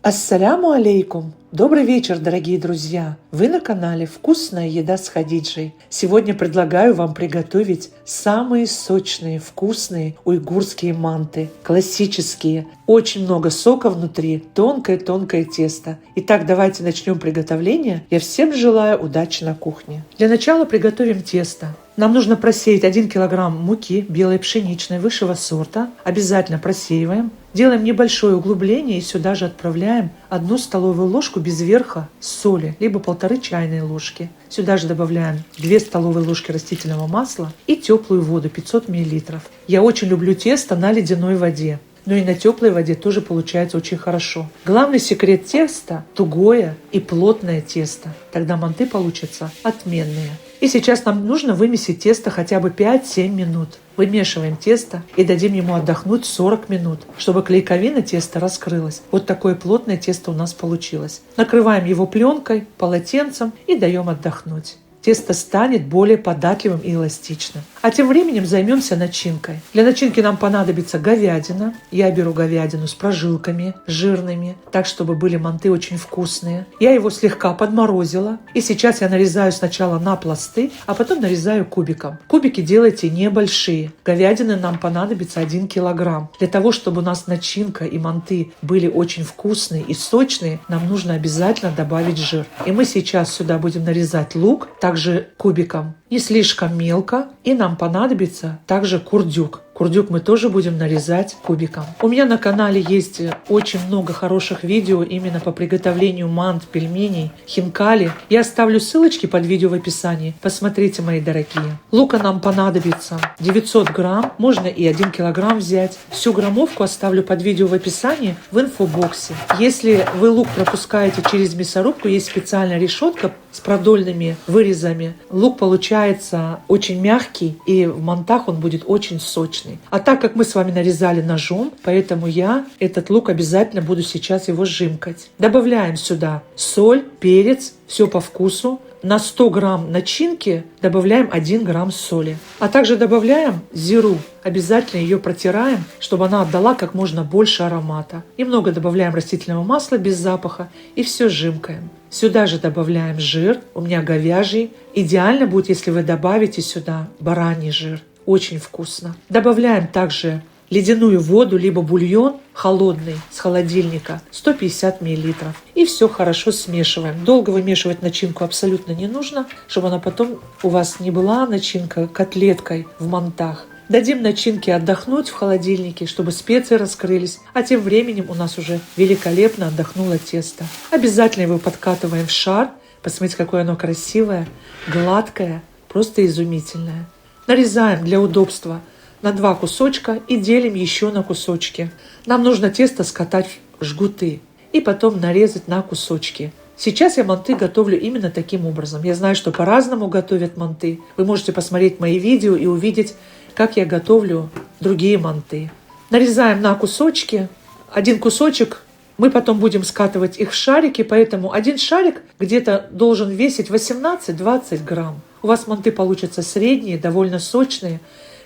Ассаляму алейкум! Добрый вечер, дорогие друзья! Вы на канале «Вкусная еда с Хадиджей». Сегодня предлагаю вам приготовить самые сочные, вкусные уйгурские манты. Классические. Очень много сока внутри, тонкое-тонкое тесто. Итак, давайте начнем приготовление. Я всем желаю удачи на кухне. Для начала приготовим тесто. Нам нужно просеять 1 килограмм муки белой пшеничной высшего сорта. Обязательно просеиваем. Делаем небольшое углубление и сюда же отправляем 1 столовую ложку без верха соли, либо 1,5 чайной ложки. Сюда же добавляем 2 столовые ложки растительного масла и теплую воду 500 мл. Я очень люблю тесто на ледяной воде. Но и на теплой воде тоже получается очень хорошо. Главный секрет теста – тугое и плотное тесто. Тогда манты получатся отменные. И сейчас нам нужно вымесить тесто хотя бы 5-7 минут. Вымешиваем тесто и дадим ему отдохнуть 40 минут, чтобы клейковина теста раскрылась. Вот такое плотное тесто у нас получилось. Накрываем его пленкой, полотенцем и даем отдохнуть. Тесто станет более податливым и эластичным. А тем временем займемся начинкой. Для начинки нам понадобится говядина. Я беру говядину с прожилками жирными, так чтобы были манты очень вкусные. Я его слегка подморозила. И сейчас я нарезаю сначала на пласты, а потом нарезаю кубиком. Кубики делайте небольшие. Говядины нам понадобится 1 килограмм. Для того, чтобы у нас начинка и манты были очень вкусные и сочные, нам нужно обязательно добавить жир. И мы сейчас сюда будем нарезать лук, также кубиком, не слишком мелко, и нам понадобится также курдюк. Курдюк мы тоже будем нарезать кубиком. У меня на канале есть очень много хороших видео именно по приготовлению мант, пельменей, хинкали. Я оставлю ссылочки под видео в описании. Посмотрите, мои дорогие. Лука нам понадобится 900 грамм, можно и 1 килограмм взять. Всю граммовку оставлю под видео в описании в инфобоксе. Если вы лук пропускаете через мясорубку, есть специальная решетка с продольными вырезами. Лук получается очень мягкий, и в мантах он будет очень сочный. А так как мы с вами нарезали ножом, поэтому я этот лук обязательно буду сейчас его сжимкать. Добавляем сюда соль, перец, все по вкусу. На 100 грамм начинки добавляем 1 грамм соли. А также добавляем зиру. Обязательно ее протираем, чтобы она отдала как можно больше аромата. Немного добавляем растительного масла без запаха и все сжимкаем. Сюда же добавляем жир. У меня говяжий. Идеально будет, если вы добавите сюда бараний жир. Очень вкусно. Добавляем также ледяную воду, либо бульон холодный с холодильника 150 мл. И все хорошо смешиваем. Долго вымешивать начинку абсолютно не нужно, чтобы она потом у вас не была начинка котлеткой в мантах. Дадим начинке отдохнуть в холодильнике, чтобы специи раскрылись, а тем временем у нас уже великолепно отдохнуло тесто. Обязательно его подкатываем в шар. Посмотрите, какое оно красивое, гладкое, просто изумительное. Нарезаем для удобства на 2 кусочка и делим еще на кусочки. Нам нужно тесто скатать в жгуты и потом нарезать на кусочки. Сейчас я манты готовлю именно таким образом. Я знаю, что по-разному готовят манты. Вы можете посмотреть мои видео и увидеть, как я готовлю другие манты. Нарезаем на кусочки. 1 кусочек мы потом будем скатывать их в шарики, поэтому 1 шарик где-то должен весить 18-20 грамм. У вас манты получатся средние, довольно сочные.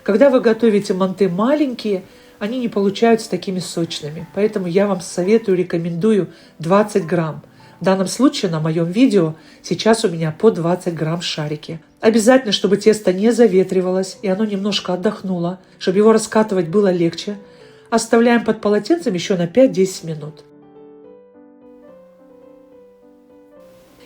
Когда вы готовите манты маленькие, они не получаются такими сочными. Поэтому я вам советую, рекомендую 20 грамм. В данном случае на моем видео сейчас у меня по 20 грамм шарики. Обязательно, чтобы тесто не заветривалось и оно немножко отдохнуло, чтобы его раскатывать было легче. Оставляем под полотенцем еще на 5-10 минут.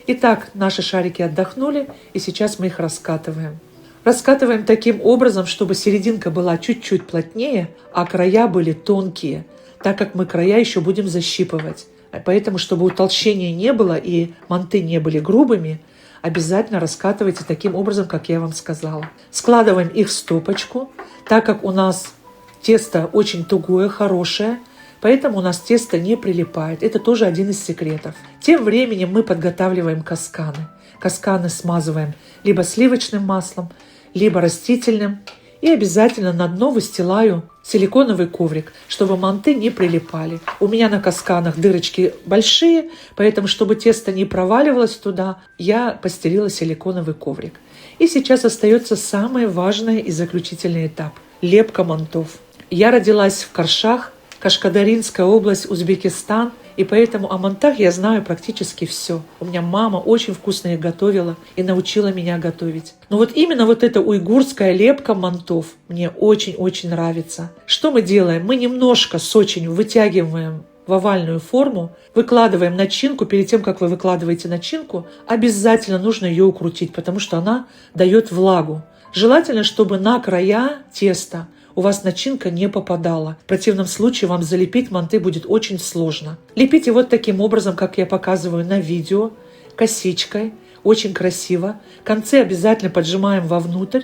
Итак, наши шарики отдохнули, и сейчас мы их раскатываем. Раскатываем таким образом, чтобы серединка была чуть-чуть плотнее, а края были тонкие, так как мы края еще будем защипывать. Поэтому, чтобы утолщения не было и манты не были грубыми, обязательно раскатывайте таким образом, как я вам сказала. Складываем их в стопочку, так как у нас тесто очень тугое, хорошее, поэтому у нас тесто не прилипает. Это тоже один из секретов. Тем временем мы подготавливаем касканы. Касканы смазываем либо сливочным маслом, либо растительным. И обязательно на дно выстилаю силиконовый коврик, чтобы манты не прилипали. У меня на касканах дырочки большие, поэтому, чтобы тесто не проваливалось туда, я постелила силиконовый коврик. И сейчас остается самое важное и заключительный этап – лепка мантов. Я родилась в Каршах, Кашкадаринская область, Узбекистан. И поэтому о мантах я знаю практически все. У меня мама очень вкусно их готовила и научила меня готовить. Но вот именно вот эта уйгурская лепка мантов мне очень-очень нравится. Что мы делаем? Мы немножко сочинь вытягиваем в овальную форму, выкладываем начинку. Перед тем, как вы выкладываете начинку, обязательно нужно ее укрутить, потому что она дает влагу. Желательно, чтобы на края теста у вас начинка не попадала. В противном случае вам залепить манты будет очень сложно. Лепите вот таким образом, как я показываю на видео, косичкой, очень красиво. Концы обязательно поджимаем вовнутрь,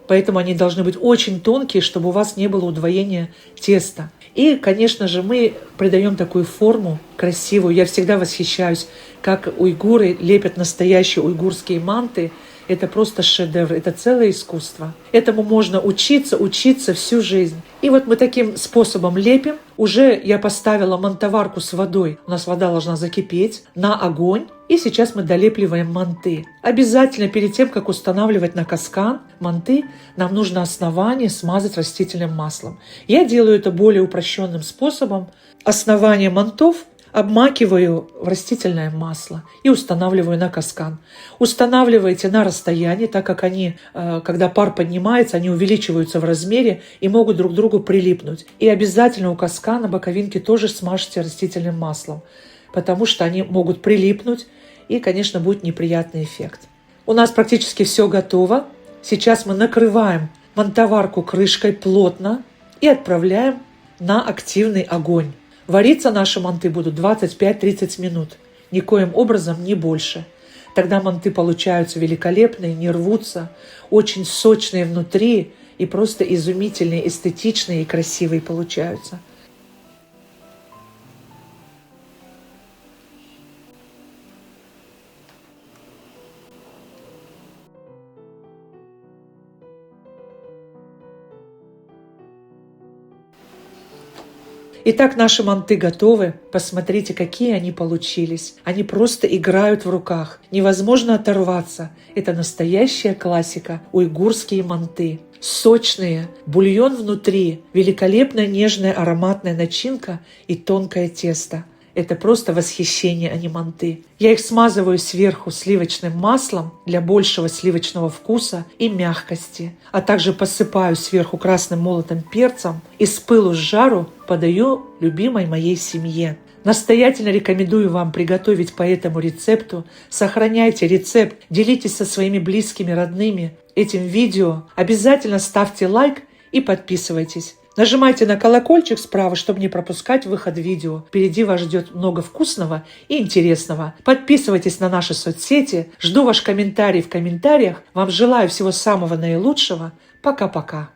поэтому они должны быть очень тонкие, чтобы у вас не было удвоения теста. И, конечно же, мы придаем такую форму красивую. Я всегда восхищаюсь, как уйгуры лепят настоящие уйгурские манты. Это просто шедевр, это целое искусство. Этому можно учиться всю жизнь. И вот мы таким способом лепим. Уже я поставила мантоварку с водой. У нас вода должна закипеть на огонь. И сейчас мы долепливаем манты. Обязательно перед тем, как устанавливать на каскан манты, нам нужно основание смазать растительным маслом. Я делаю это более упрощенным способом. Основание мантов обмакиваю в растительное масло и устанавливаю на каскан. Устанавливайте на расстоянии, так как они, когда пар поднимается, они увеличиваются в размере и могут друг к другу прилипнуть. И обязательно у каскана боковинки тоже смажьте растительным маслом, потому что они могут прилипнуть, и, конечно, будет неприятный эффект. У нас практически все готово. Сейчас мы накрываем мантоварку крышкой плотно и отправляем на активный огонь. Вариться наши манты будут 25-30 минут, никоим образом не больше. Тогда манты получаются великолепные, не рвутся, очень сочные внутри и просто изумительные, эстетичные и красивые получаются. Итак, наши манты готовы. Посмотрите, какие они получились. Они просто играют в руках. Невозможно оторваться. Это настоящая классика. Уйгурские манты. Сочные, бульон внутри, великолепная нежная ароматная начинка и тонкое тесто. Это просто восхищение, а не манты. Я их смазываю сверху сливочным маслом для большего сливочного вкуса и мягкости, а также посыпаю сверху красным молотым перцем и с пылу с жару подаю любимой моей семье. Настоятельно рекомендую вам приготовить по этому рецепту. Сохраняйте рецепт, делитесь со своими близкими, родными этим видео. Обязательно ставьте лайк и подписывайтесь. Нажимайте на колокольчик справа, чтобы не пропускать выход видео. Впереди вас ждет много вкусного и интересного. Подписывайтесь на наши соцсети. Жду ваш комментарий в комментариях. Вам желаю всего самого наилучшего. Пока-пока.